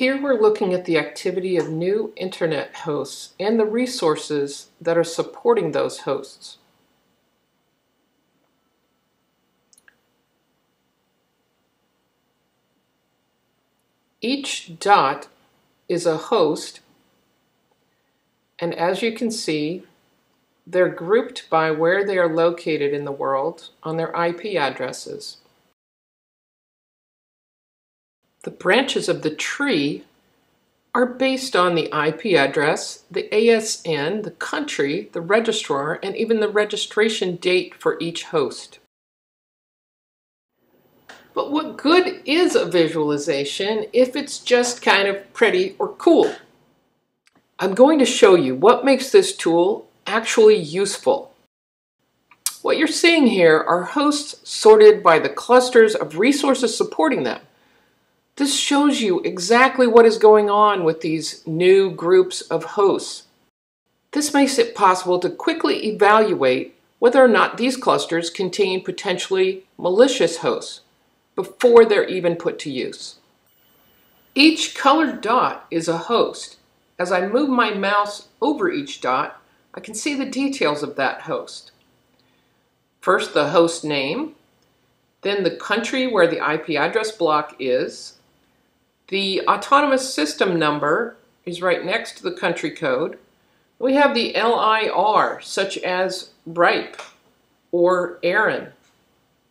Here we're looking at the activity of new internet hosts and the resources that are supporting those hosts. Each dot is a host, and as you can see, they're grouped by where they are located in the world on their IP addresses. The branches of the tree are based on the IP address, the ASN, the country, the registrar, and even the registration date for each host. But what good is a visualization if it's just kind of pretty or cool? I'm going to show you what makes this tool actually useful. What you're seeing here are hosts sorted by the clusters of resources supporting them. This shows you exactly what is going on with these new groups of hosts. This makes it possible to quickly evaluate whether or not these clusters contain potentially malicious hosts before they're even put to use. Each colored dot is a host. As I move my mouse over each dot, I can see the details of that host. First, the host name, then the country where the IP address block is. The autonomous system number is right next to the country code. We have the LIR, such as RIPE, or Aaron,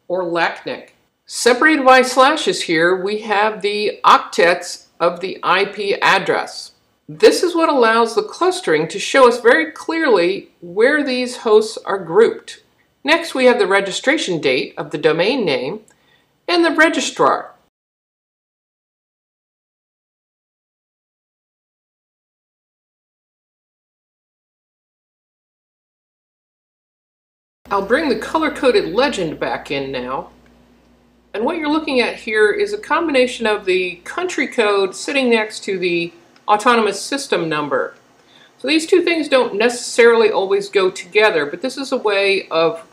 or Lachnick. Separated by slashes here, we have the octets of the IP address. This is what allows the clustering to show us very clearly where these hosts are grouped. Next, we have the registration date of the domain name and the registrar. I'll bring the color-coded legend back in now. And what you're looking at here is a combination of the country code sitting next to the autonomous system number. So these two things don't necessarily always go together, but this is a way of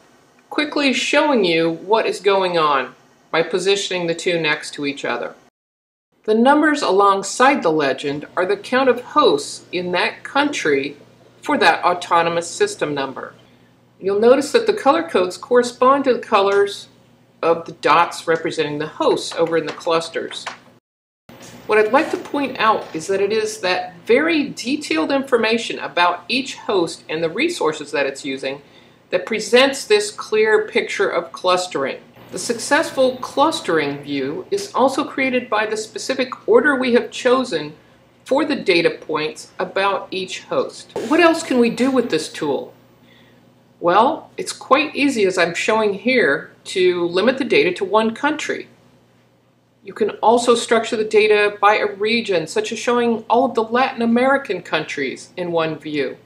quickly showing you what is going on by positioning the two next to each other. The numbers alongside the legend are the count of hosts in that country for that autonomous system number. You'll notice that the color codes correspond to the colors of the dots representing the hosts over in the clusters. What I'd like to point out is that it is that very detailed information about each host and the resources that it's using that presents this clear picture of clustering. The successful clustering view is also created by the specific order we have chosen for the data points about each host. What else can we do with this tool? Well, it's quite easy, as I'm showing here, to limit the data to one country. You can also structure the data by a region, such as showing all of the Latin American countries in one view.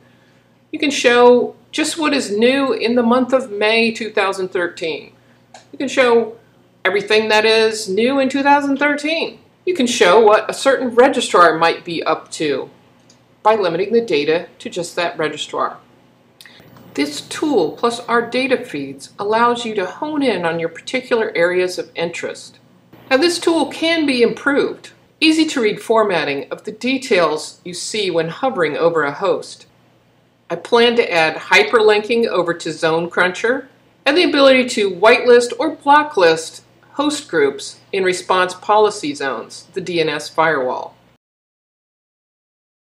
You can show just what is new in the month of May 2013. You can show everything that is new in 2013. You can show what a certain registrar might be up to by limiting the data to just that registrar. This tool, plus our data feeds, allows you to hone in on your particular areas of interest. Now, this tool can be improved. Easy to read formatting of the details you see when hovering over a host. I plan to add hyperlinking over to Zone Cruncher and the ability to whitelist or blocklist host groups in response policy zones, the DNS firewall.